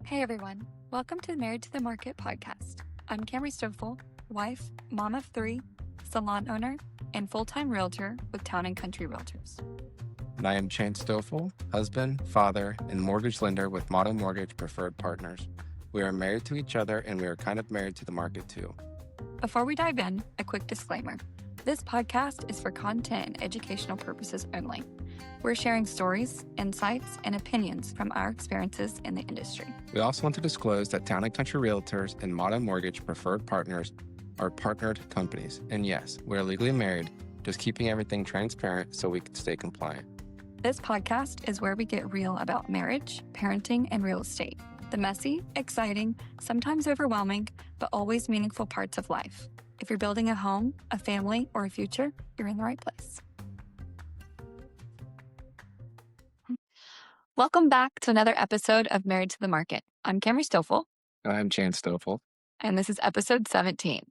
Hey everyone, welcome to the Married to the Market podcast. I'm Camry Stoffel, wife, mom of 3, salon owner, and full-time realtor with Town & Country Realtors. And I am Chance Stoffel, husband, father, and mortgage lender with Motto Mortgage Preferred Partners. We are married to each other and we are kind of married to the market too. Before we dive in, a quick disclaimer. This podcast is for content and educational purposes only. We're sharing stories, insights, and opinions from our experiences in the industry. We also want to disclose that Town & Country Realtors and Motto Mortgage Preferred Partners are partnered companies. And yes, we're legally married, just keeping everything transparent so we can stay compliant. This podcast is where we get real about marriage, parenting, and real estate. The messy, exciting, sometimes overwhelming, but always meaningful parts of life. If you're building a home, a family, or a future, you're in the right place. Welcome back to another episode of Married to the Market. I'm Camry Stoffel. I'm Chance Stoffel. And this is episode 17.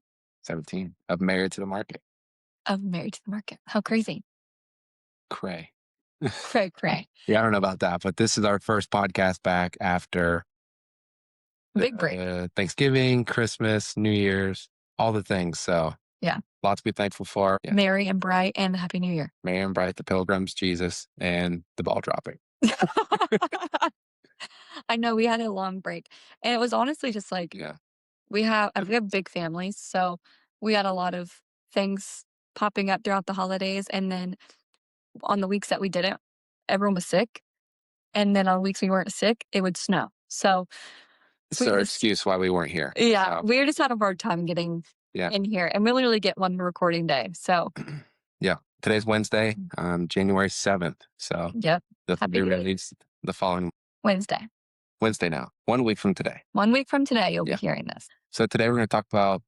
17 of Married to the Market. Of Married to the Market. How crazy. Cray. Cray. Yeah, I don't know about that, but this is our first podcast back after Big break. Thanksgiving, Christmas, New Year's, all the things. So yeah, lots to be thankful for. Yeah. Merry and bright and Happy New Year. Merry and bright, the Pilgrims, Jesus, and the ball dropping. I know we had a long break, and it was honestly just like, we have big families, so we had a lot of things popping up throughout the holidays, and then on the weeks that we didn't, everyone was sick, and then on weeks we weren't sick, it would snow. So it's our excuse why we weren't here. Yeah, we just had a hard time getting in here, and we literally get one recording day. So yeah, today's Wednesday, January 7th. So yep, this will be released the following Wednesday now, 1 week from today. 1 week from today, you'll be hearing this. So today we're going to talk about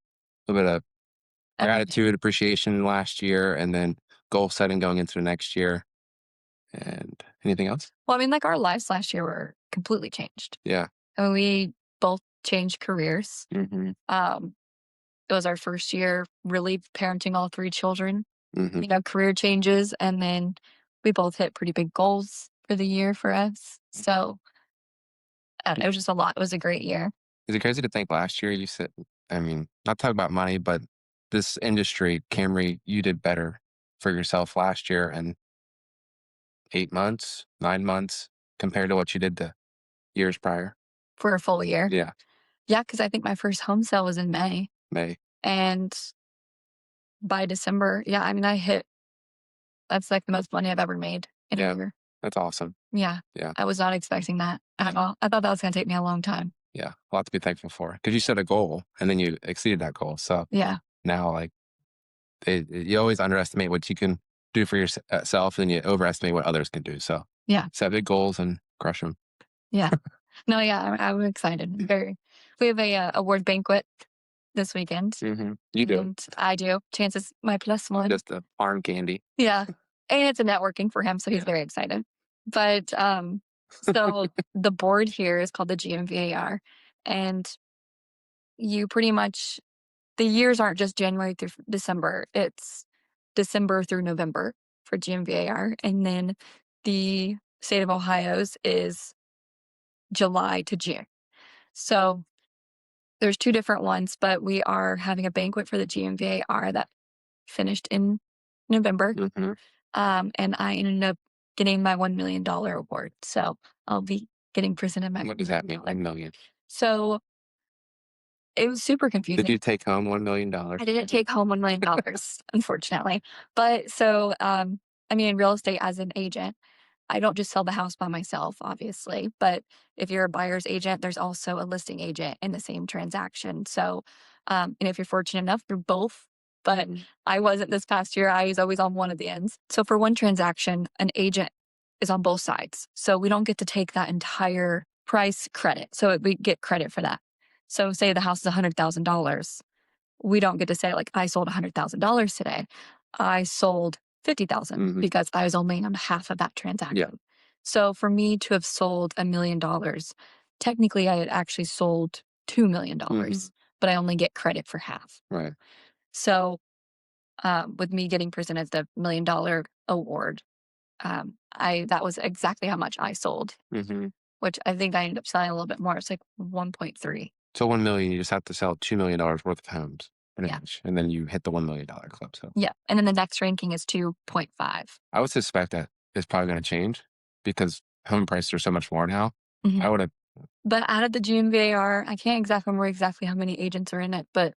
a little bit of gratitude, appreciation last year, and then goal setting going into the next year. And anything else? Well, I mean, like our lives last year were completely changed. Yeah. And we both changed careers. Mm-hmm. It was our first year really parenting all 3 children, mm-hmm. Career changes. And then we both hit pretty big goals for the year for us. So I don't know, it was just a lot. It was a great year. Is it crazy to think last year you said, I mean, not talking about money, but this industry, Camry, you did better for yourself last year and 8 months, 9 months compared to what you did the years prior? For a full year? Yeah. Yeah, because I think my first home sale was in May. And by December, that's like the most money I've ever made in a year. That's awesome. Yeah. I was not expecting that at all. I thought that was going to take me a long time. Yeah. A lot to be thankful for. Because you set a goal and then you exceeded that goal. So now you always underestimate what you can do for yourself and you overestimate what others can do. So set big goals and crush them. Yeah. No, I'm excited. We have a award banquet this weekend. Mm-hmm. You do. And I do. Chance is my plus one. Just the arm candy. Yeah. And it's a networking for him, so he's very excited. But so the board here is called the GMVAR. And you pretty much, the years aren't just January through December. It's December through November for GMVAR. And then the state of Ohio's is July to June. So there's 2 different ones, but we are having a banquet for the GMVAR that finished in November. Mm-hmm. And I ended up getting my $1 million award. So I'll be getting presented my. What does that mean, $1 million? So it was super confusing. Did you take home $1 million? I didn't take home $1 million, unfortunately. But so, in real estate as an agent, I don't just sell the house by myself, obviously. But if you're a buyer's agent, there's also a listing agent in the same transaction. So, and if you're fortunate enough, you're both. But I wasn't this past year. I was always on one of the ends. So for one transaction, an agent is on both sides. So we don't get to take that entire price credit. So we get credit for that. So say the house is $100,000. We don't get to say like, I sold $100,000 today. I sold $50,000 because I was only on half of that transaction. Yeah. So for me to have sold $1 million, technically I had actually sold $2 million, but I only get credit for half. Right. So with me getting presented the $1 million award, that was exactly how much I sold. which I think I ended up selling a little bit more. It's like 1.3. So 1,000,000, you just have to sell $2,000,000 worth of homes pretty Yeah. much, and then you hit the $1,000,000 club. So Yeah. And then the next ranking is 2.5. I would suspect that it's probably going to change because home prices are so much more now. Mhm. I would have, But out of the June VAR, I can't exactly remember exactly how many agents are in it, but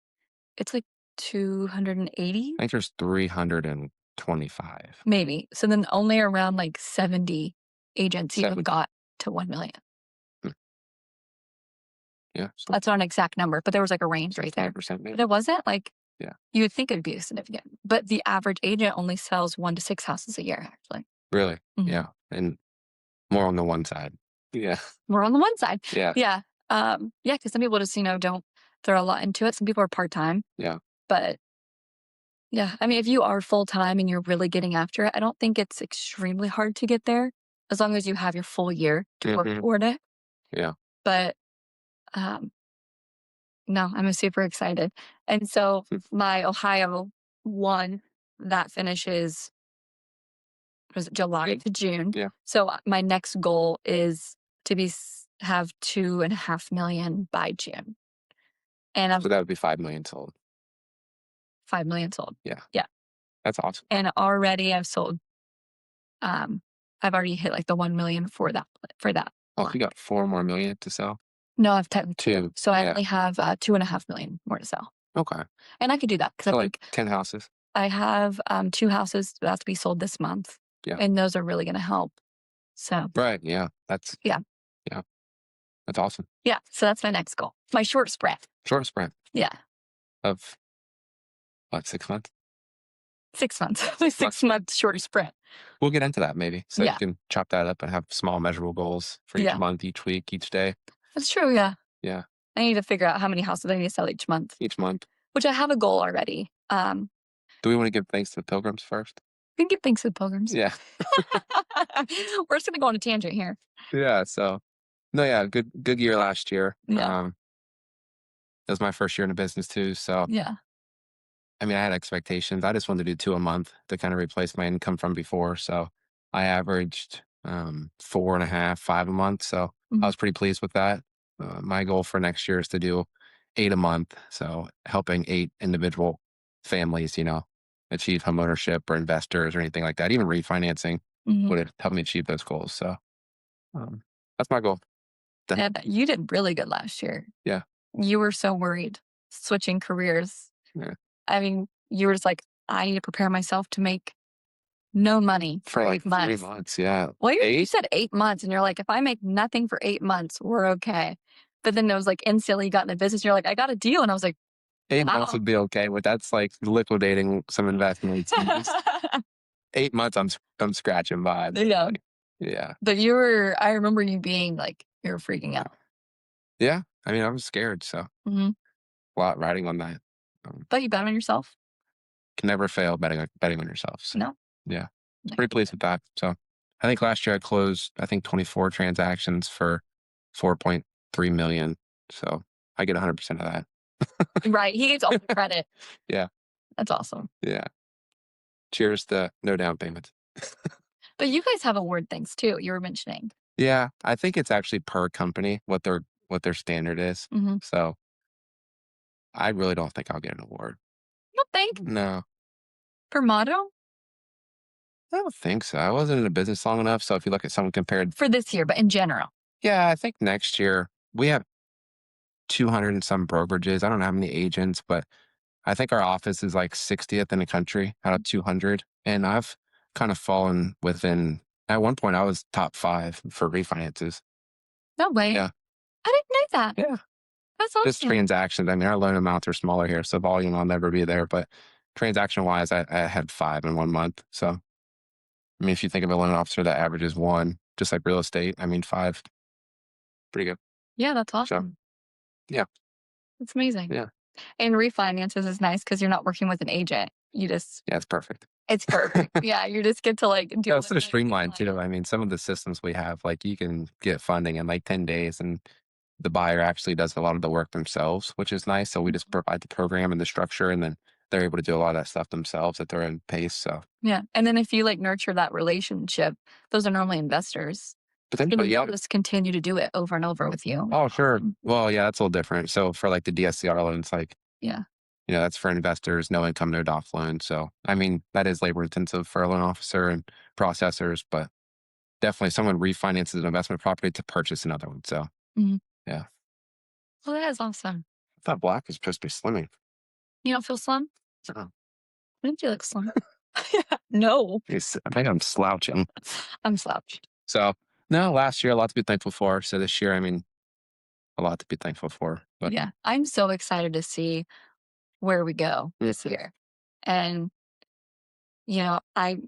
it's like 280 I think there's 325. maybe. So then only around like 70 agents even 70. got to 1 million. Hmm. Yeah. So That's not an exact number, but there was like a range right there. 5% But maybe. it wasn't like Yeah. you would think it'd be significant. But the average agent only sells 1 to 6 houses a year, actually. Really. Mhm. Yeah. And more on the one side. Yeah. We're on the one side. Yeah. Yeah. Yeah, because some people just, don't throw a lot into it. Some people are part-time, Yeah. but yeah, I mean, if you are full-time and you're really getting after it, I don't think it's extremely hard to get there as long as you have your full year to work Mhm. toward it. Yeah. But, um, no, I'm super excited. And so Hmm. my Ohio one, that finishes was it July Good. to June. Yeah. So my next goal is to have 2.5 million by June, and I'm So that would be 5,000,000 sold. 5 million sold. Yeah. Yeah, That's awesome. and already I've sold. Um, I've already hit like the 1 million for that Oh, so one. you got 4 more million to sell? No, I've technically two, 2. so I Yeah. only have 2.5 million more to sell, Okay. and I could do that because I So like think 10 houses. I have 2 houses that have to be sold this month, Yeah. and those are really going to help. So Right. Yeah. That's, yeah, yeah. That's awesome. yeah. So that's my next goal. My short sprint. Short sprint Yeah. of what, 6 months? 6 months, my 6 months. 6 month short sprint. We'll get into that maybe. So you Yeah, can chop that up and have small measurable goals for each yeah, month, each week, each day. that's true. Yeah, Yeah. I need to figure out how many houses I need to sell each month, Each month. which I have a goal already. Do we want to give thanks to the pilgrims first? We can give thanks to the pilgrims. Yeah. We're just gonna go on a tangent here. Yeah. So no, yeah, good year last year. Yeah, It was my first year in the business too. So yeah, I mean, I had expectations. I just wanted to do 2 a month to kind of replace my income from before. So I averaged 4.5, 5 a month. So I mhm, was pretty pleased with that. My goal for next year is to do 8 a month. So helping 8 individual families, achieve home ownership or investors or anything like that. Even refinancing mhm. would help me achieve those goals. So um, that's my goal. Done. Yeah, but you did really good last year. Yeah. You were so worried switching careers. Yeah. I mean, you were just like, I need to prepare myself to make no money For for like 8 months. 3 months. Yeah. Well, you 8, said 8 months, and you're like, if I make nothing for 8 months, we're okay. But then it was like instantly you got in the business. You're like, I got a deal, and I was like, 8 months wow. would be okay, but that's like liquidating some investments. 8 months, I'm scratching by. Yeah, Like, yeah, but you were. I remember you being like, you were freaking out. yeah. I mean, I was scared, so Hmm. a lot riding on that. But you bet on yourself. Can never fail betting on yourself. So No, yeah, no, pretty you pleased with that. So I think last year I closed 24 transactions for 4.3 million. So I get 100% of that. didn't. Right. He gets all the credit. Yeah, That's awesome. yeah. Cheers to no down payments. But you guys have award things too. You were mentioning. Yeah, I think it's actually per company what their standard is. Hmm. So I really don't think I'll get an award. You don't think No, for motto I don't think so. I wasn't in the business long enough. So if you look at someone compared, for this year, but in general. yeah, I think next year we have 200 and some brokerages. I don't know how many agents, but I think our office is like 60th in the country out of 200. And I've kind of fallen within, at one point, I was top 5 for refinances. No way. Yeah. I didn't know that. Yeah. That's Just awesome. transactions. I mean, our loan amounts are smaller here. So volume, I'll never be there. But transaction wise, I had 5 in 1 month. So, I mean, if you think of a loan officer that averages 1, just like real estate, I mean, 5, pretty good. Yeah, that's So, awesome. yeah. That's amazing. Yeah. And refinances is nice because you're not working with an agent. You just Yeah, it's perfect. it's perfect. Yeah, you just get to like Yeah, deal it's with so like the streamlined too. client. I mean, some of the systems we have, like you can get funding in like 10 days and the buyer actually does a lot of the work themselves, which is nice. So we just Mhm. provide the program and the structure and then they're able to do a lot of that stuff themselves at their own pace. So Yeah. And then if you like nurture that relationship, those are normally investors. So then Potentially, they'll yeah. just continue to do it over and over with you. Oh, sure. Well, yeah, that's a little different. So for like the DSCR loans, like, Yeah. that's for investors, no income, no doc loan. So, I mean, that is labor intensive for a loan officer and processors, but definitely someone refinances an investment property to purchase another one. So, Mhm. yeah. Well, that is awesome. I thought black is supposed to be slimming. You don't feel slum? Oh, I didn't feel like slum. Yeah. No, I think I'm slouching. I'm slouched. So, no, last year, a lot to be thankful for. So this year, I mean, a lot to be thankful for. But Yeah. I'm so excited to see where we go this Mhm. year. And, I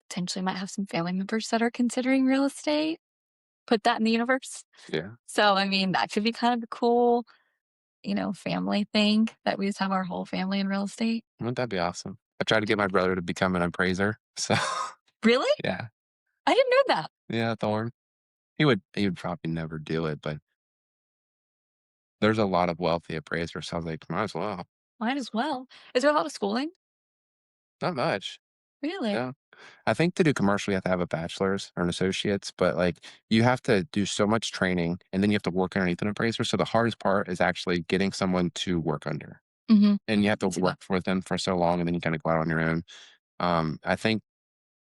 potentially might have some family members that are considering real estate. Put that in the universe. Yeah, So, I mean, that could be kind of a cool, family thing that we just have our whole family in real estate. wouldn't that be awesome? I tried to get my brother to become an appraiser. So, Really? yeah, I didn't know that. yeah, Thorn. He would probably never do it, but there's a lot of wealthy appraisers. So I was like, might as well. Might as well. Is there a lot of schooling? Not much. Really? Yeah. I think to do commercial, you have to have a bachelor's or an associate's, but like you have to do so much training and then you have to work underneath an appraiser. So the hardest part is actually getting someone to work under. Mhm. And you have to work for them for so long and then you kind of go out on your own. I think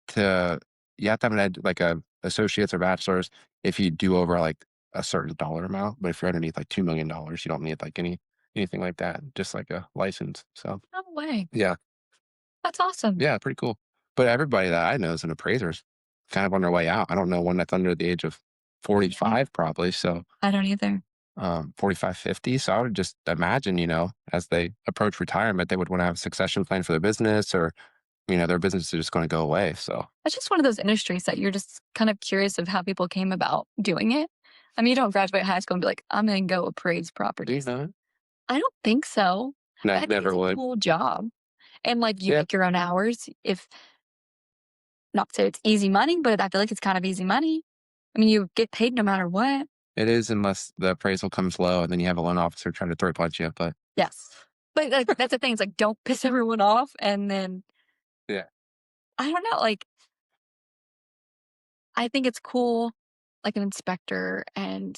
to you have to have like a associate's or bachelor's if you do over like a certain dollar amount. But if you're underneath like $2 million, you don't need like anything like that, just like a license. So No way. yeah. That's awesome. Yeah, pretty cool. But everybody that I know is an appraiser's kind of on their way out. I don't know one that's under the age of Mhm. 45 probably. So, I don't either. 45, 50. So I would just imagine, as they approach retirement, they would want to have a succession plan for their business or, their business is just going to go away. So, It's just one of those industries that you're just kind of curious of how people came about doing it. I mean, you don't graduate high school and be like, I'm going to go appraise do you properties. know? I don't think so. No, I think never it's a would. cool job. And like you Yeah, make your own hours. If not to say it's easy money, but I feel like it's kind of easy money. I mean, you get paid no matter what. it is unless the appraisal comes low and then you have a loan officer trying to throw punch you. But Yes. But like, that's the thing. It's like, don't piss everyone off. And then yeah. I don't know. Like, I think it's cool, like an inspector and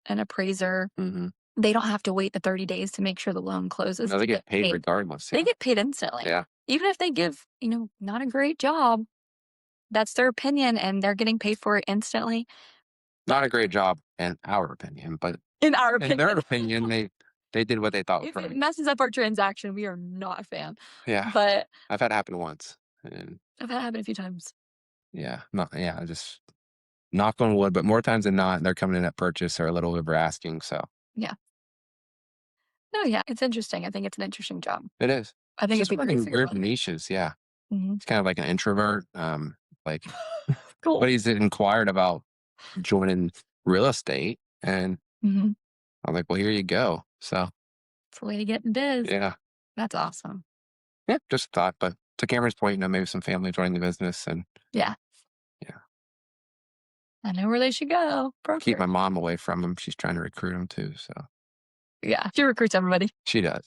an appraiser. Hmm. They don't have to wait the 30 days to make sure the loan closes No, they to get get paid paid. regardless. They Yeah. get paid instantly. Yeah. Even if they give, not a great job, that's their opinion and they're getting paid for it instantly, Not a great job in our opinion, but in our in their opinion. opinion, they did what they thought was If it right. messes up our transaction, we are not a fan. Yeah. But I've had it happen once, and I've had it happen a few times. yeah, not yeah, just knock on wood, but more times than not, they're coming in at purchase or a little over asking, so Yeah. No, yeah, it's interesting. I think it's an interesting job. it is. I It's think it'd just be one great of for the your weird brother. niches, yeah. Mhm. It's kind of like an introvert, like, Cool. but he's inquired about joining real estate, and Mhm. I'm like, "Well, here you go." So, It's the way to get in biz. yeah. That's awesome. Yeah, just a thought, but to Cameron's point, maybe some family joining the business and Yeah. yeah. I know where they should go. Keep my Broker. mom away from him, she's trying to recruit him too, so Yeah. She recruits everybody. she does.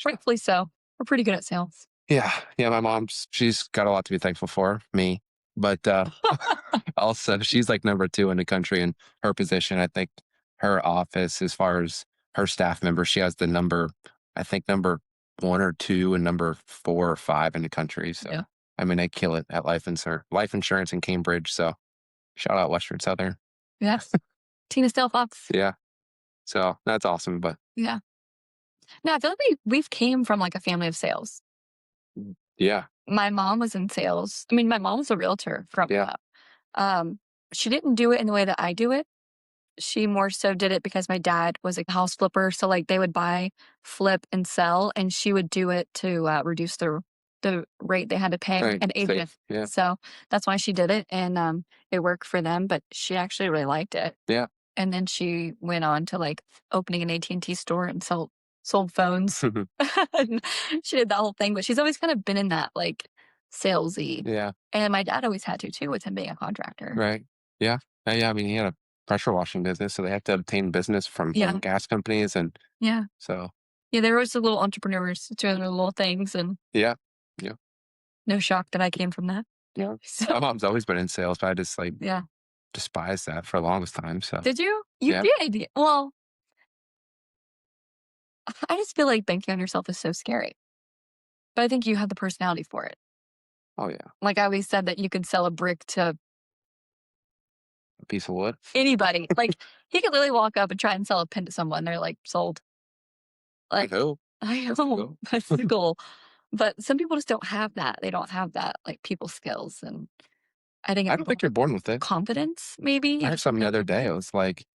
Rightfully so. We're pretty good at sales. Yeah, yeah, my mom's she's got a lot to be thankful for, me, but, also, she's, like, number 2 in the country in her position. I think her office, as far as her staff members, she has the number I think number 1 or 2 and number 4 or 5 in the country, so, Yeah. I mean, they kill it at life insurance in Cambridge, so shout out Western Southern. Yes. Tina Steele Fox. Yeah, so that's awesome, but Yeah. No, I feel like we've came from like a family of sales. yeah, My mom was in sales. I mean, my mom was a realtor growing yeah, up. Um, she didn't do it in the way that I do it. She more so did it because my dad was a house flipper. So like they would buy, flip, and sell, and she would do it to reduce the rate they had to pay right, an agent. safe, yeah, So that's why she did it, and it worked for them. But she actually really liked it. yeah. And then she went on to like opening an AT&T store and sold phones. And she did that whole thing, but she's always kind of been in that like salesy. Yeah, And my dad always had to too with him being a contractor. right, yeah, yeah, I mean, he had a pressure washing business, so they have to obtain business from oil Yeah. and gas companies, and Yeah. so Yeah, they were always the little entrepreneurs doing their little things, and yeah, yeah, no shock that I came from that. yeah. So My mom's always been in sales, but I just, like, yeah. despised that for the longest time. So Did you? You yeah. did. Well, I just feel like banking on yourself is so scary, but I think you have the personality for it. Oh yeah. Like I always said that you could sell a brick to A piece of wood. anybody. Like he could literally walk up and try and sell a pin to someone. They're like sold. I Like hope I that's the know goal. that's the goal. But some people just don't have that. They don't have that like people skills. And I think I it's don't think more you're born with it. confidence, maybe. I You heard just have something no the other day. It confidence. was like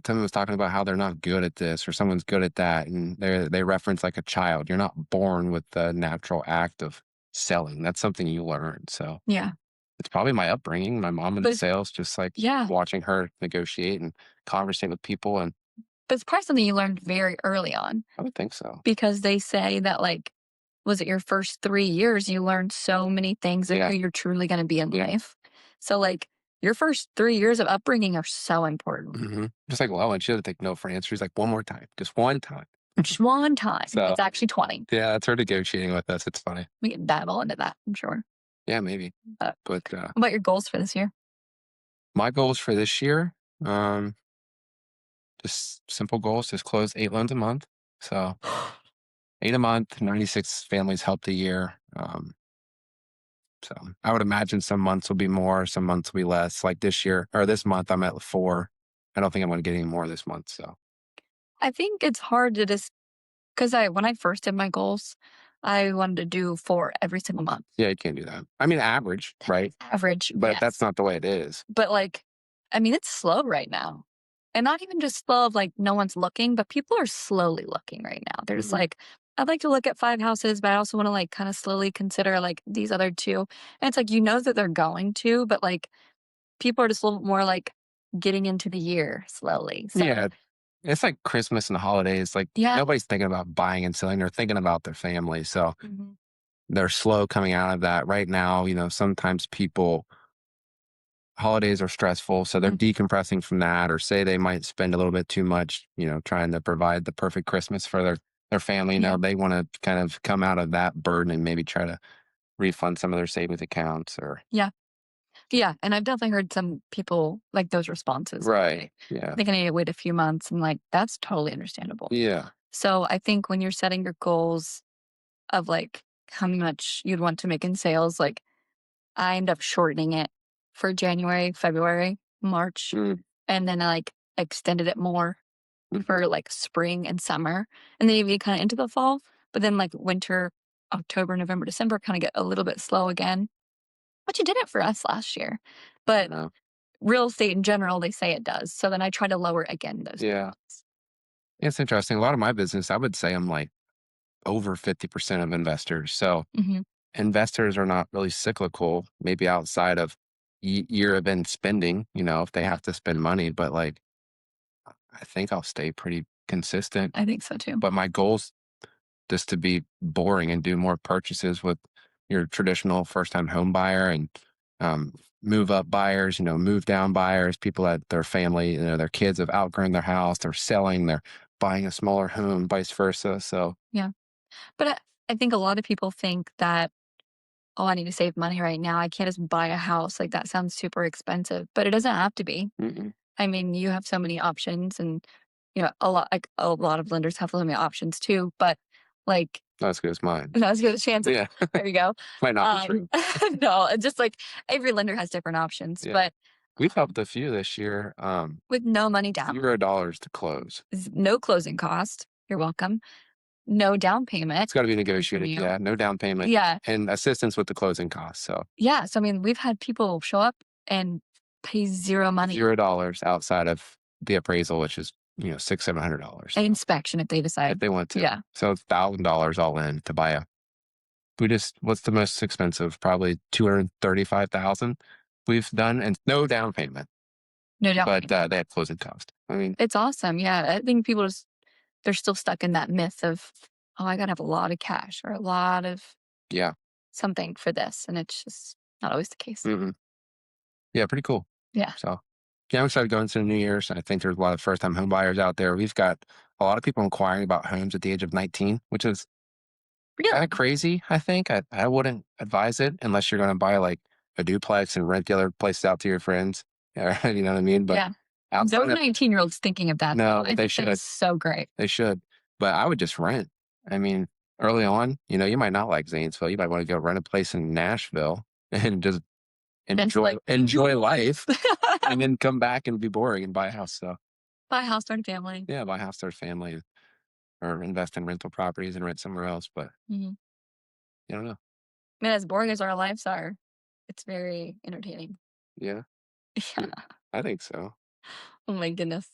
someone was talking about how they're not good at this or someone's good at that, and they reference like a child. You're not born with the natural act of selling. That's something you learn. So Yeah. it's probably my upbringing. My mom in But it's, sales, just like yeah. watching her negotiate and conversate with people, and But it's probably something you learned very early on I would think so. because they say that like was it your first 3 years you learned so many things of Yeah, who you're truly gonna be in yeah. life. So like your first 3 years of upbringing are so important. Just like Lowen, she doesn't take no for answers. Like one more time, just one time. Just one time. So It's actually 20. yeah, that's her negotiating with us. It's funny. We can dive all into that, I'm sure. Yeah, maybe. What But about your goals for this year? my goals for this year, just simple goals, just close 8 loans a month. So 8 a month, 96 families helped a year. So I would imagine some months will be more, some months will be less. Like this year or this month, I'm at 4. I don't think I'm going to get any more this month. So I think it's hard to just because I when I first did my goals, I wanted to do 4 every single month. yeah, you can't do that. I mean, average, right? Average, But that's yes. not the way it is. But, like, I mean, it's slow right now. And not even just slow of, like, no one's looking, but people are slowly looking right now. They're just Mhm. like, "I'd like to look at 5 houses, but I also wanna, like, kinda slowly consider, like, these other 2." And it's like, you know that they're going to, but, like, people are just a little bit more, like, getting into the year slowly. So, Yeah, it's like Christmas and the holidays. Like yeah. nobody's thinking about buying and selling. They're thinking about their family. So Mhm. they're slow coming out of that right now. Sometimes people holidays are stressful, so they're Mhm. decompressing from that, or say they might spend a little bit too much, trying to provide the perfect Christmas for their family. Yeah. They want to kind of come out of that burden and maybe try to refund some of their savings accounts or Yeah. Yeah, and I've definitely heard some people like those responses. right. Like, I Yeah. think I need to wait a few months, and, like, that's totally understandable. Yeah. So, I think when you're setting your goals of, like, how much you'd want to make in sales, like, I end up shortening it for January, February, March, Mm, and then I, like, extended it more mhm. for, like, spring and summer, and then even kinda into the fall, but then, like, winter, October, November, December kinda get a little bit slow again, which it didn't for us last year, I but know. real estate in general, they say it does, so then I try to lower again those Yeah. months. It's interesting. A lot of my business, I would say I'm like over 50% of investors. So Mhm. investors are not really cyclical, maybe outside of year of end spending, if they Yeah, have to spend money, but like I think I'll stay pretty consistent. I think so too. But my goal's just to be boring and do more purchases with your traditional first time home buyer and um, move up buyers, move down buyers, people that their family, their kids have outgrown their house, they're selling, they're buying a smaller home, vice versa. So, Yeah, but I think a lot of people think that, "Oh, I need to save money right now. I can't just buy a house, like, that sounds super expensive," but it doesn't have to be. mm-mm, I mean, you have so many options and, a lot of lenders have limited options too, but, like, not as good as mine. not as good a chance of Yeah, there you go. might not be true. No, it's just, like, every lender has different options, Yeah. but, We've um, helped a few this year. with no money down, $0 to close. no closing cost, you're welcome, no down payment It's got to be coming from negotiated. you. Yeah, no down payment Yeah, and assistance with the closing costs. So yeah, so, I mean, we've had people show up and pay 0 money, $0 outside of the appraisal, which is $600-700 an inspection if they if decide. they want to. Yeah, So it's $1,000 all in to buy a. We just what's the most expensive? Probably 235,000 we've done, and no down payment, no down but payment. they had closing cost. I mean, It's awesome, yeah, I think people just they're still stuck in that myth of, "Oh, I gotta have a lot of cash or a lot of yeah, something for this," and it's just not always the case. mm yeah, pretty cool. Yeah. So yeah, I'm excited going into the New Year's. I think there's a lot of first time home buyers out there. We've got a lot of people inquiring about homes at the age of 19, which is kind of Really? crazy. I think I wouldn't advise it unless you're going to buy like a duplex and rent the other places out to your friends. You know what I mean? But Yeah. outside Those of 19-year-olds thinking of that, though, no, I they think should. that's so great. They should. But I would just rent. I mean, early on, you might not like Zanesville. You might want to go rent a place in Nashville and just It's like enjoy life and then come back and be boring and buy a house. So buy a house, start a family. yeah, buy a house, start a family, or invest in rental properties and rent somewhere else. But Mhm. you don't know. I mean, as boring as our lives are, it's very entertaining. Yeah. Yeah. Yeah. I think so. Oh my goodness.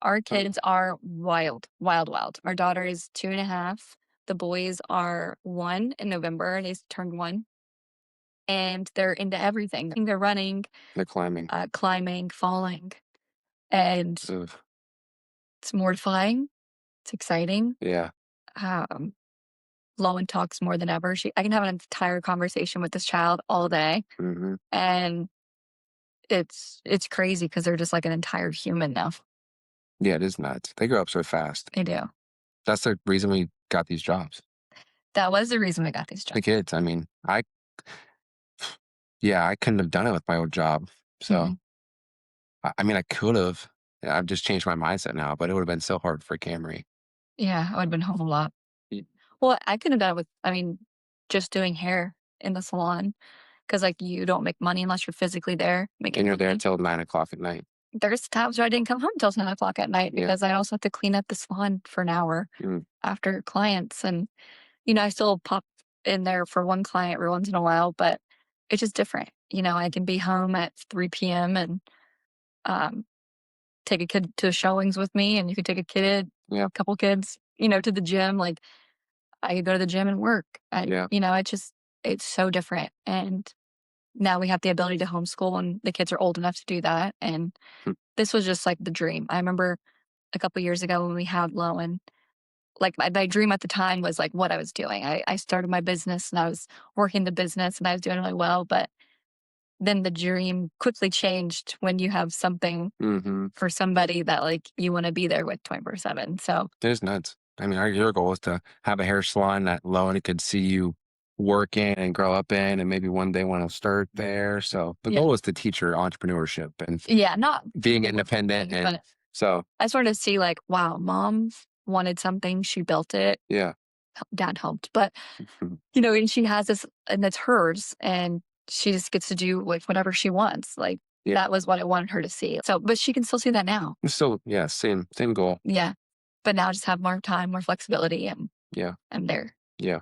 Our Uh, kids are wild, wild, wild. Our daughter is 2.5. The boys are 1 in November. They turned 1, and they're into everything. They're running, the climbing. climbing, falling, and Ugh. it's mortifying. It's exciting. Yeah. Um, Lowen talks more than ever. I can have an entire conversation with this child all day, Hmm. and it's crazy because 'cause they're just like an entire human now. Yeah, it is nuts. They grow up so fast. They do. That's the reason we got these jobs. That was the reason we got these The jobs. kids. I mean, yeah, I couldn't have done it with my old job. So Mm-mm. I mean, I could have. I've just changed my mindset now, but it would have been so hard for Camry. Yeah, I would've been home a lot. Y- Well, I could have done it with I mean, just doing hair in the salon because like, you don't make money unless you're physically there And making you're there money. till 9 o'clock at night. There's times where I didn't come home till 10 o'clock at night Yeah. because I also have to clean up the salon for an hour Mm, after clients, and, I still pop in there for one client every once in a while, but it's just different. I can be home at 3 p.m. and, um, take a kid to showings with me, and you could take yeah. a couple kids, to the gym, like, I could go to the gym and work. Yeah. It's so different, and now we have the ability to homeschool, and the kids are old enough to do that, and Mm, this was just, like, the dream. I remember a couple years ago when we had Lowen, like, my dream at the time was, like, what I was doing. I started my business, and I was working the business, and I was doing really well, but then the dream quickly changed when you have something mhm. for somebody that, like, you wanna be there with 24/7, so It is nuts. I mean, your goal is to have a hair salon that low and it could see you work in and grow up in, and maybe one day want to start there. So the yeah. goal is to teach her entrepreneurship and Yeah, not being independent. completely, And but so, I sort of see, like, wow, mom wanted something, she built it, yeah. dad helped, but, and she has this and it's hers, and she just gets to do, like, whatever she wants, like, Yeah. that was what I wanted her to see, so but she can still see that now. So, yeah, same goal. Yeah, but now I just have more time, more flexibility, and Yeah. I'm there. Yeah.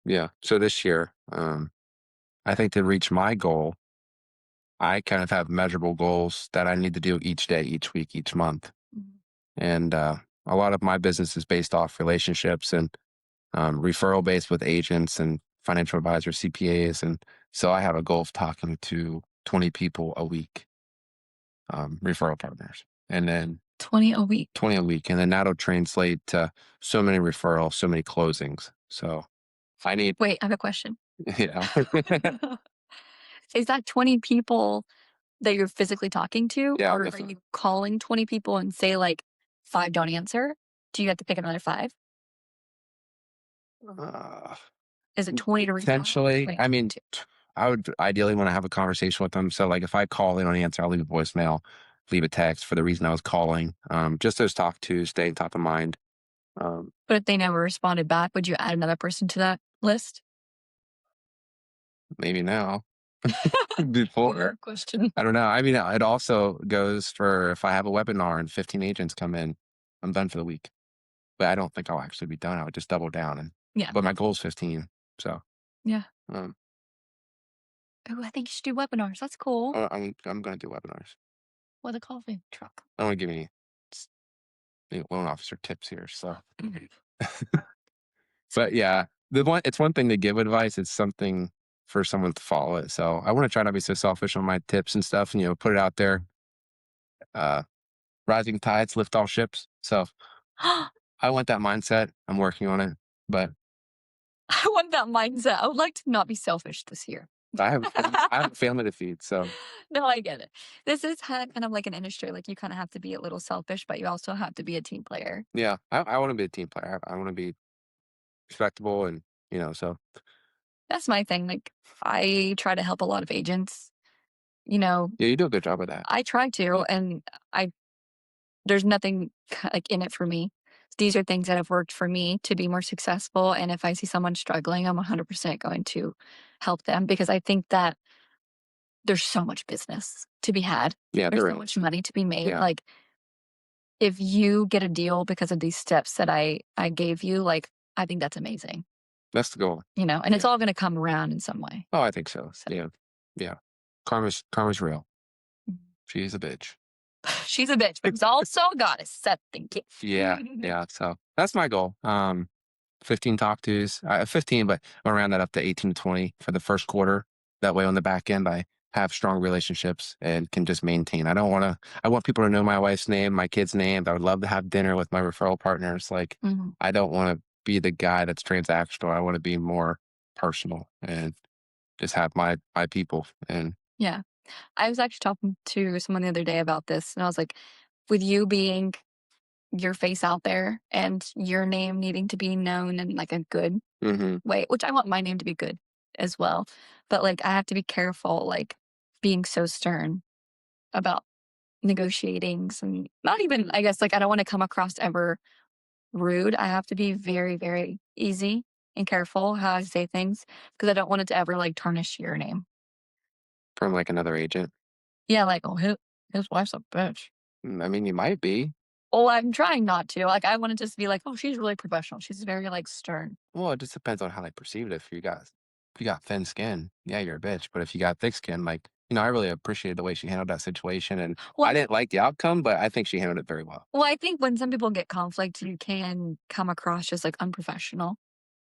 Yeah. So this year, I think to reach my goal, I kind of have measurable goals that I need to do each day, each week, each month. Mhm. And a lot of my business is based off relationships and referral based with agents and financial advisors, CPAs. And so I have a goal of talking to 20 people a week, referral partners, and then 20 a week. 20 a week. And then that'll translate to so many referrals, so many closings. So I need, Wait, I have a question. you know, Is that 20 people that you're physically talking to, yeah, or are you calling 20 people and say, like, 5 don't answer? Do you have to pick another 5? uh, Is it 20 to refile? potentially. I mean, 22. I would ideally want to have a conversation with them. So, like, if I call, they don't answer, I'll leave a voicemail, leave a text for the reason I was calling. Just those talk to stay top of mind. Um, But if they never responded back, would you add another person to that list? maybe now. Before, Weird question. I don't know. I mean, it also goes for if I have a webinar and 15 agents come in, I'm done for the week. But I don't think I'll actually be done. I would just double down Yeah, but my goal is 15. So, yeah. um, Oh, I think you should do webinars. That's cool. I'm going to do webinars. With a coffee truck. I don't want to give s- any loan officer tips here. So, Mhm. but yeah, it's one thing to give advice. It's something for someone to follow it. So I want to try not to be so selfish on my tips and stuff and, put it out there. Uh, rising tides lift all ships. So I want that mindset. I'm working on it, but I want that mindset. I would like to not be selfish this year. I have a family to feed. So No, I get it. This is kind of like an industry, like, you kinda have to be a little selfish, but you also have to be a team player. yeah, I want to be a team player. I want to be respectable and, so That's my thing, like, I try to help a lot of agents, you know, Yeah, you do a good job of that. I try to, and I there's nothing like in it for me. These are things that have worked for me to be more successful. And if I see someone struggling, I'm 100% going to help them because I think that there's so much business to be had. Yeah, There's there so much is. money to be made. Yeah, Like if you get a deal because of these steps that I gave you, like I think that's amazing, that's the goal. and it's Yeah. all going to come around in some way. Oh, I think so. So Yeah. Yeah. Karma's real. mhm. She's a bitch. She's a bitch, but she's also a goddess. So thank Yeah, you. yeah, so that's my goal. 15 talk tos, 15, but I'll round that up to 18 to 20 for the first quarter. That way on the back end, I have strong relationships and can just maintain. I want people to know my wife's name, my kids' names. I would love to have dinner with my referral partners. Like, Mhm. I don't want to be the guy that's transactional. I want to be more personal and just have my people. And Yeah. I was actually talking to someone the other day about this, and I was like, with you being your face out there and your name needing to be known in like a good mhm, way, which I want my name to be good as well. But like I have to be careful, like being so stern about negotiatings and not even, I guess, like I don't want to come across ever rude. I have to be very, very easy and careful how I say things because I don't want it to ever like tarnish your name. from like another agent. Yeah, like, oh, his wife's a bitch. I mean, you might be. Oh, I'm trying not to. Like, I wanna just be like, "Oh, she's really professional. She's very, like, stern." Well, it just depends on how they perceive it. If you got thin skin, yeah, you're a bitch. But if you got thick skin, like, I really appreciated the way she handled that situation. And I Well didn't like the outcome, but I think she handled it very well. I think when some people get conflict, you can come across just, like, unprofessional.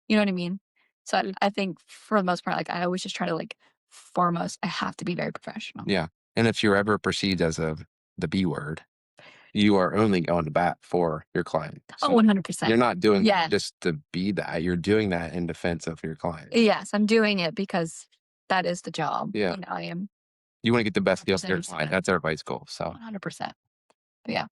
You know what I mean? So, Yeah. I think for the most part, like, I always just try to, like, foremost, I have to be very professional. Yeah. And if you're ever perceived as the B word, you are only going to bat for your client. Oh, So 100%. you're not doing that Yes. just to be that. You're doing that in defense of your client. Yes, I'm doing it because that is the job. Yeah. I am You want to get the best deal for your representing client. someone That's everybody's goal. So 100%. But yeah.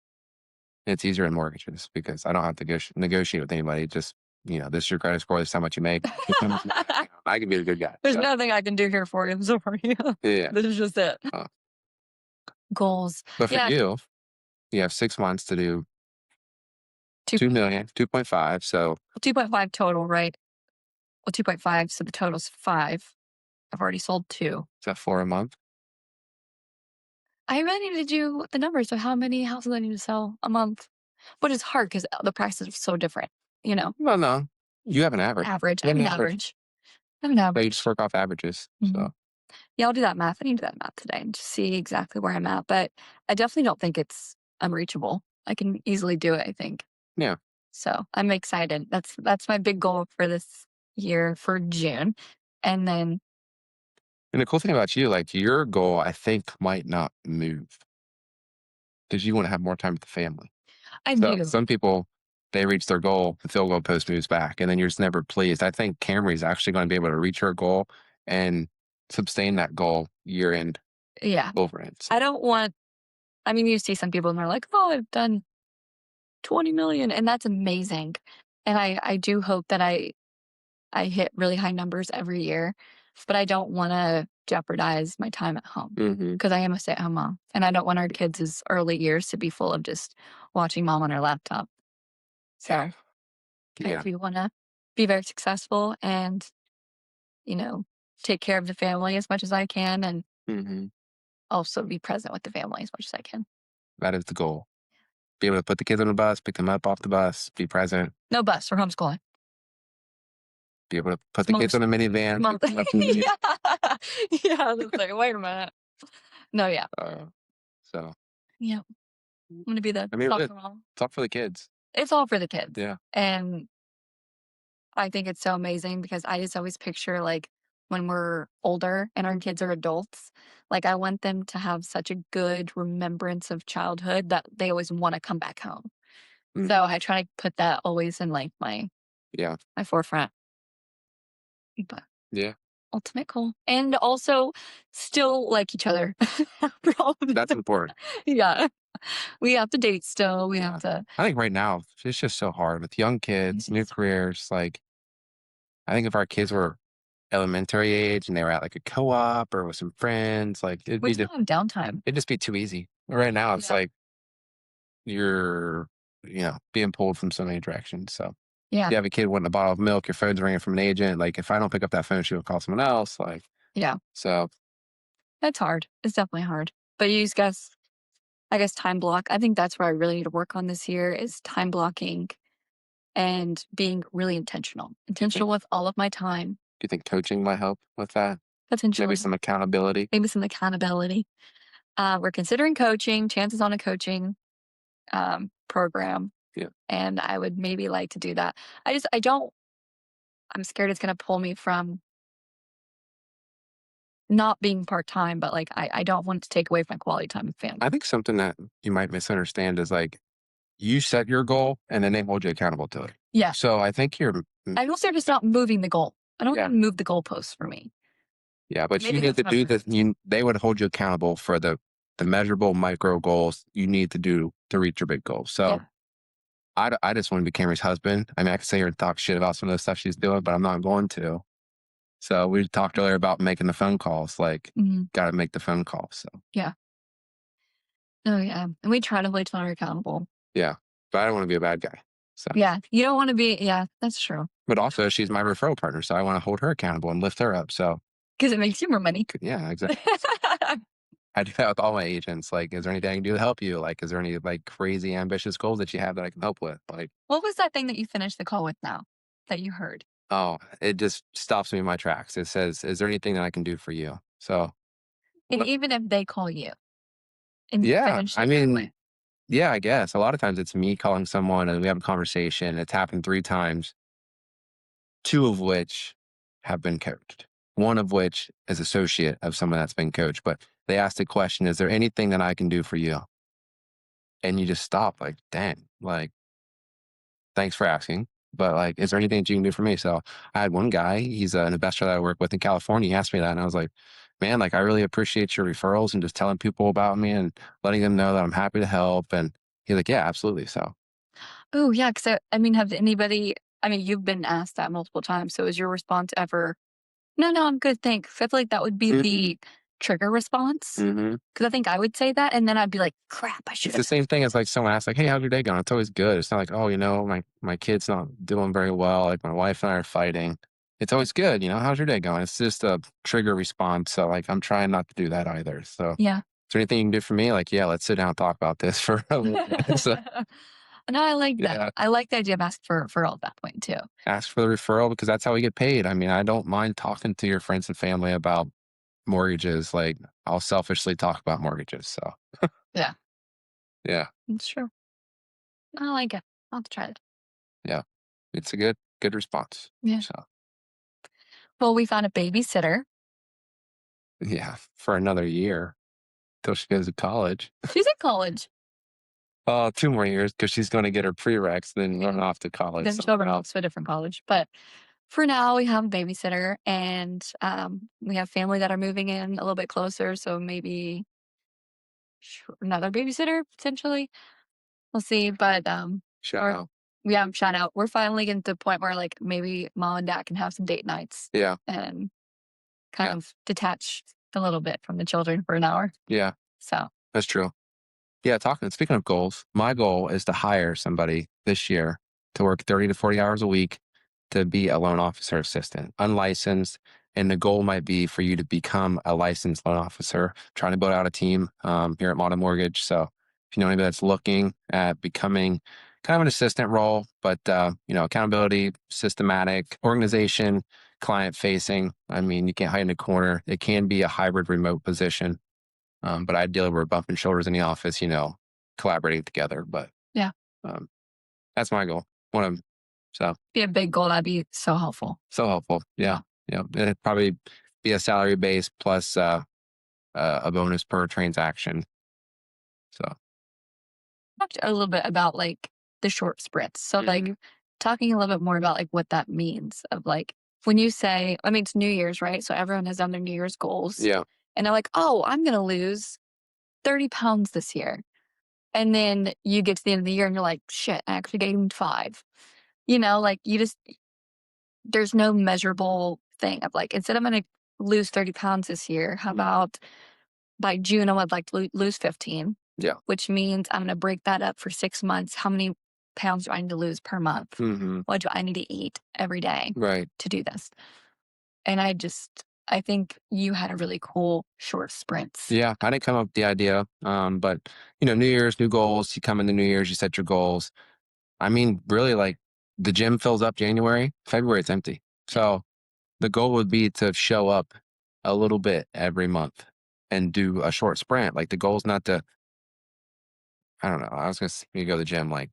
it's easier in mortgages because I don't have to negotiate with anybody. Just, this is your credit score. This is how much you make. This is how much you make. I can be the good guy. There's So, nothing I can do here for you, I'm sorry. yeah. This is just it. Uh, Goals. but for Yeah, you have 6 months to do 2 2 million, 2.5. So 2.5 total, right? Well, 2.5, so the total's 5. I've already sold 2. is that 4 a month? I really need to do the numbers of how many houses I need to sell a month, which is hard because the prices are so different, you know? Well, no. You have an average. Average. I You have have an an average. average. I have an So you average. just work off averages. Mhm. So Yeah, I'll do that math. I need to do that math today and just see exactly where I'm at, but I definitely don't think it's unreachable. I can easily do it, I think. yeah. So, I'm excited. That's my big goal for this year for June, and then And the cool thing about you, like your goal, I think might not move because you want to have more time with the family. I So do. some people, they reach their goal, the field goal post moves back, and then you're just never pleased. I think Camry is actually going to be able to reach her goal and sustain that goal year end Yeah. over end. So, I don't want I mean, you see some people and they're like, "Oh, I've done 20,000,000," and that's amazing. And I do hope that I hit really high numbers every year, but I don't wanna jeopardize my time at home hmm because I am a stay-at-home mom, and I don't want our kids' early years to be full of just watching mom on her laptop. yeah, So, I yeah, do wanna be very successful and, you know, take care of the family as much as I can and hmm also be present with the family as much as I can. that is the goal. Be able to put the kids on the bus, pick them up off the bus, be present, No bus, we're homeschooling. be able to put It's the kids most on a minivan, pick month. them up from the minivan. Yeah. Yeah, I was like, "Wait a minute." No, yeah. Uh, so, Yeah. I'm gonna be the I mean, soccer mom. it's all for the kids. It's all for the kids, Yeah. and I think it's so amazing because I just always picture, like, when we're older and our kids are adults, like, I want them to have such a good remembrance of childhood that they always wanna come back home. So, I try to put that always in, like, Yeah. my forefront, but Yeah. ultimate goal. And also still like each other after all of That's this. important. Yeah. We have to date still. We have Yeah. to I think right now it's just so hard with young kids, new crazy. careers. Like, I think if our kids were elementary age and they were at like a co-op or with some friends, like We still have downtime. it'd just be too easy. Right now, it's Yeah. like you're, being pulled from so many directions. So Yeah. you have a kid wanting a bottle of milk, your phone's ringing from an agent. Like if I don't pick up that phone, she'll call someone else. Like Yeah. so, That's hard. It's definitely hard. But you just guess I guess time block. I think that's where I really need to work on this year is time blocking and being really intentional. do you think Intentional with all of my time, coaching might help with that? Maybe potentially, some accountability. maybe some accountability. We're considering coaching, chances on a coaching program, Yeah, and I would maybe like to do that. I don't, I'm scared it's going to pull me from not being part time, but like, I don't want it to take away from my quality time with family. I think something that you might misunderstand is like you set your goal and then they hold you accountable to it. Yeah. So I think you're, I also just not moving the goal. I don't want yeah, to move the goalposts for me. yeah, but you Maybe need that's to my do this. priority. They would hold you accountable for the measurable micro goals you need to do to reach your big goals. So Yeah. I just want to be Camry's husband. I mean, I could sit here and talk shit about some of the stuff she's doing, but I'm not going to. So we talked earlier about making the phone calls. Like, Mhm. got to make the phone calls. So Yeah. Oh, yeah. And we try to hold each other accountable. yeah, but I don't want to be a bad guy. So, Yeah. You don't want to be, yeah, that's true. but also she's my referral partner, so I want to hold her accountable and lift her up. So Because it makes you more money. yeah, exactly. I do that with all my agents. Like, is there anything I can do to help you? Like, is there any like crazy ambitious goals that you have that I can help with? Like, What was that thing that you finished the call with now that you heard? oh, it just stops me in my tracks. It says, "Is there anything that I can do for you?" So, And what? even if they call you and you Yeah, finish I it that way. mean, yeah, I guess a lot of times it's me calling someone and we have a conversation. It's happened 3 times, two of which have been coached. One of which is associate of someone that's been coached. But they asked the question, "Is there anything that I can do for you?" And you just stop, like, dang, like thanks for asking. But like, is there anything that you can do for me? So I had one guy, he's an investor that I work with in California. He asked me that, and I was like, man, like I really appreciate your referrals and just telling people about me and letting them know that I'm happy to help. And he's like, yeah, absolutely. So Oh, yeah. Because I mean, have anybody, I mean, you've been asked that multiple times. So is your response ever, no, no, I'm good. Thanks. I feel like that would be the trigger response. mm-hmm. Because I think I would say that. And then I'd be like, crap, I It's should the have. same thing as like someone asks, like, hey, how's your day going? It's always good. It's not like, oh, my kid's not doing very well. Like my wife and I are fighting. It's always good. How's your day going? It's just a trigger response. So like, I'm trying not to do that either. So is Yeah. there anything you can do for me? Like, yeah, let's sit down and talk about this for a little bit. So No, I like that. yeah, I like the idea of asking for all at that point too. ask for the referral because that's how we get paid. I mean, I don't mind talking to your friends and family about mortgages. Like I'll selfishly talk about mortgages. So Yeah, yeah, it's true. I like it. I'll have to try it. yeah, it's a good response. Yeah. So Well, we found a babysitter. yeah, for another year till she goes to college. She's in college. 2 more years because she's going to get her prereqs, then run off to college Then she'll somewhere run off else. to a different college. But for now, we have a babysitter, and we have family that are moving in a little bit closer. So maybe another babysitter potentially. We'll see. But Shout or out. yeah, shout out. We're finally getting to the point where like maybe mom and dad can have some date nights Yeah, and kind yeah, of detach a little bit from the children for an hour. yeah, So that's true. Yeah, speaking of goals, my goal is to hire somebody this year to work 30 to 40 hours a week to be a loan officer assistant, unlicensed. And the goal might be for you to become a licensed loan officer, trying to build out a team here at Modern Mortgage. So if you know anybody that's looking at becoming kind of an assistant role, but accountability, systematic, organization, client facing. I mean, you can't hide in a corner. It can be a hybrid remote position. But ideally, we're bumping shoulders in the office, collaborating together. But yeah, um, that's my goal. One of so be a big goal. That'd be so helpful. so helpful. Yeah. Yeah, yeah. And it'd probably be a salary base plus a bonus per transaction. So Talked a little bit about like the short sprints. So like talking a little bit more about like what that means of like when you say, I mean, it's New Year's, right? So everyone has done their New Year's goals yeah, and they're like, oh, I'm going to lose 30 pounds this year. And then you get to the end of the year and you're like, shit, I actually gained 5. Like you just, there's no measurable thing of like, instead I'm going to lose 30 pounds this year, how about by June, I would like to lose 15, Yeah. which means I'm going to break that up for 6 months. How many pounds do I need to lose per month? Hmm. What do I need to eat every day Right. to do this? And I think you had a really cool short sprints. Yeah. I didn't come up with the idea. But New Year's, new goals. You come in the New Year's, you set your goals. I mean, really, like the gym fills up January, February, it's empty. Yeah. So the goal would be to show up a little bit every month and do a short sprint. Like the goal is not to, I don't know. I was going to go to the gym like,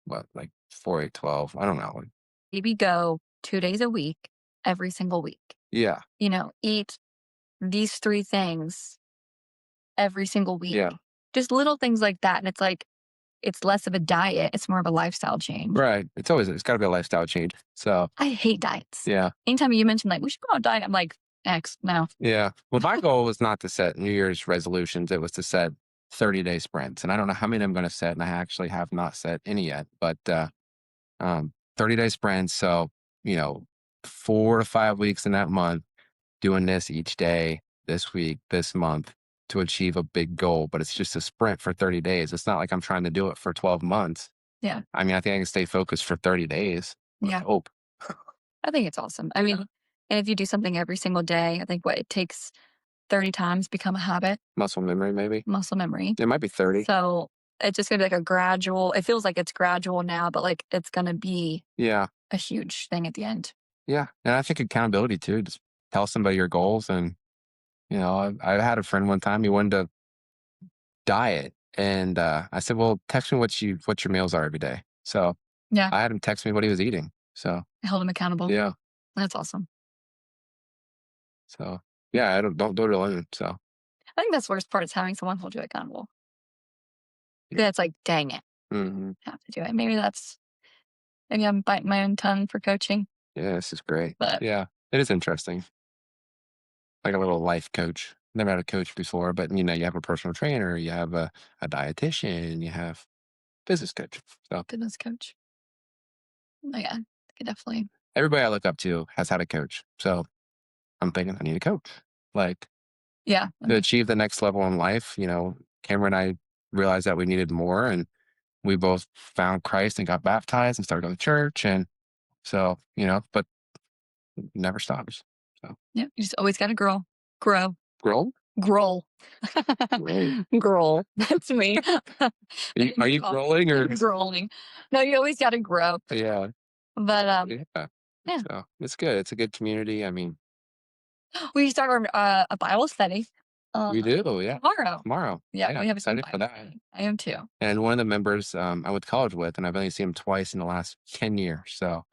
what, like 4, 8, 12. I don't know. Like, Maybe go 2 days a week, every single week. yeah. Eat these three things every single week. Yeah. Just little things like that. And it's like, it's less of a diet, it's more of a lifestyle change. Right. It's got to be a lifestyle change. So, I hate diets. yeah. Anytime you mention like we should go on a diet, I'm like, X, no. Yeah. Well, my goal was not to set New Year's resolutions. It was to set 30-day sprints. And I don't know how many I'm going to set. And I actually have not set any yet, but 30-day sprints. So, you know, 4 to 5 weeks in that month, doing this each day, this week, this month to achieve a big goal. But it's just a sprint for 30 days. It's not like I'm trying to do it for 12 months. Yeah. I mean, I think I can stay focused for 30 days. I Yeah. hope. I think it's awesome. I mean, and if you do something every single day, I think what it takes 30 times become a habit, Muscle memory, maybe. muscle memory. It might be 30. So it's just gonna be like a gradual, it feels like it's gradual now, but like it's gonna be Yeah. a huge thing at the end. Yeah. And I think accountability too. Just tell somebody your goals. And, I had a friend one time, he wanted to diet. And I said, well, text me what your meals are every day. So Yeah. I had him text me what he was eating. So, I held him accountable. yeah. That's awesome. So, yeah, I don't do it alone. So, I think that's the worst part is having someone hold you accountable. yeah. That's like, dang it, Hmm. I have to do it. Maybe I'm biting my own tongue for coaching, Yeah, this is great. but Yeah, it is interesting. Like a little life coach. Never had a coach before, but you have a personal trainer, you have a dietitian, you have business coach. So fitness coach. Oh, yeah, I could definitely. everybody I look up to has had a coach. So I'm thinking I need a coach. Like Yeah. to achieve the next level in life, Cameron and I realized that we needed more, and we both found Christ and got baptized and started going to church. And so, but it never stops. So Yeah. You just always got to grow, grow. grow, Grow. grow. That's me. Are you growing or growing? No, you always got to grow. yeah. But Yeah. yeah, So it's good. It's a good community. I mean, we start a Bible study we do. Yeah. tomorrow. Tomorrow. Yeah, Yeah. we have a new Excited for Bible that. study. I am too. And one of the members I went to college with, and I've only seen him twice in the last 10 years. So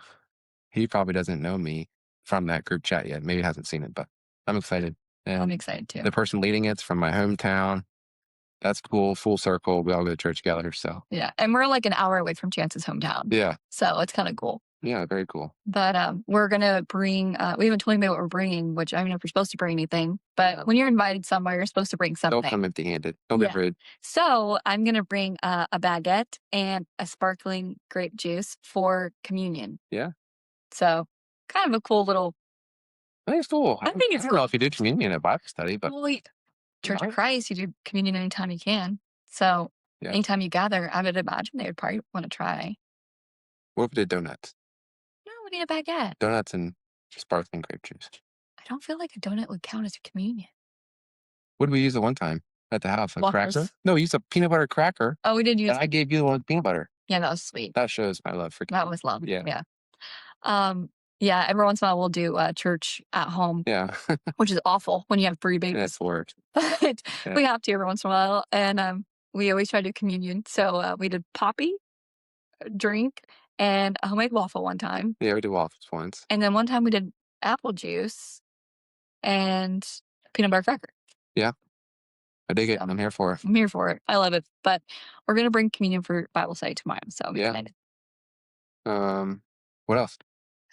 he probably doesn't know me from that group chat yet. Maybe hasn't seen it, but I'm excited. I'm And excited too. the person leading it's from my hometown. That's cool. Full circle. We all go to church together. So Yeah, and we're like an hour away from Chance's hometown, yeah. so it's kind of cool. Yeah. Very cool. But we're gonna bring. We haven't told anybody what we're bringing, which I don't know if you're supposed to bring anything. But when you're invited somewhere, you're supposed to bring Don't something. come empty handed. Don't Yeah. get rude. So I'm gonna bring a baguette and a sparkling grape juice for communion. Yeah. So kind of a cool little. I think it's cool. I think it's I don't know cool. if you do communion at Bible study, but Well, Church of might. Christ, you do communion anytime you can. So Yeah. anytime you gather, I would imagine they would probably want to try. What if we did donuts? No, we need a baguette. Donuts and sparkling grape juice. I don't feel like a donut would count as a communion. What did we use at one time at the house? A cracker? Waffles. No, we used a peanut butter cracker, Oh, we did use. and I gave you the one with peanut butter. Yeah, that was sweet. That shows my love for That was love. Yeah. Yeah. Yeah. Every once in a while, we'll do church at home, Yeah. which is awful when you have 3 babies. That's the word. But Yeah. we have to every once in a while, and we always try to do communion. So we did poppy, drink, and a homemade waffle one time, Yeah, we did waffles once. and then one time we did apple juice and peanut butter cracker. Yeah. I dig it. So I'm here for it. I'm here for it. I love it. But we're gonna bring communion for Bible study tomorrow, so I'm Yeah. excited. What else?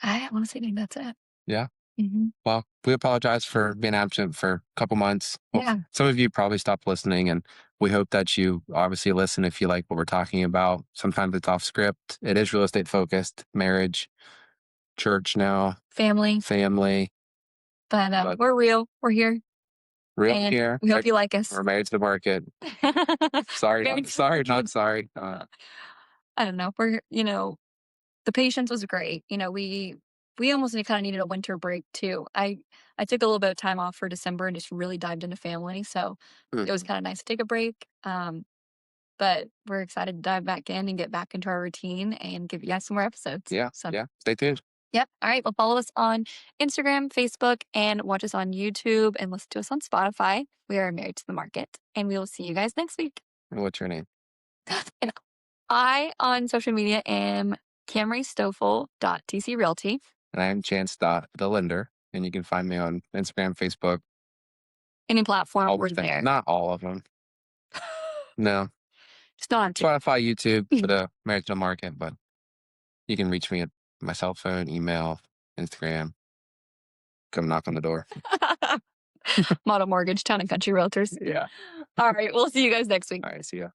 I want to say that's it. Yeah. Hmm. Well, we apologize for being absent for a couple months. Well, Yeah. some of you probably stopped listening, and we hope that you obviously listen if you like what we're talking about. Sometimes it's off script. It is real estate focused, marriage, church now, family, family, but, but we're real. We're here, real and here. we hope Right, you like us. we're married to the market. Sorry, Very not sorry, talented. not sorry. I don't know. The patience was great. We almost kinda needed a winter break too. I took a little bit of time off for December and just really dived into family, so it was Mhm. kinda nice to take a break, but we're excited to dive back in and get back into our routine and give you guys some more episodes. Yeah, So, yeah. Stay tuned. yep. All right. Well, follow us on Instagram, Facebook, and watch us on YouTube and listen to us on Spotify. We are Married to the Market, and we will see you guys next week. And what's your name? And I, on social media, am Camry Stoffel .tc Realty. And I am Chance the lender, and you can find me on Instagram, Facebook, Any platform, all we're the things. there. Not all of them. No, Just not on TikTok. Spotify, YouTube, for the Married to the Market, but you can reach me at my cell phone, email, Instagram. Come knock on the door. Model Mortgage, Town and Country Realtors. Yeah. All right. We'll see you guys next week. All right. See ya.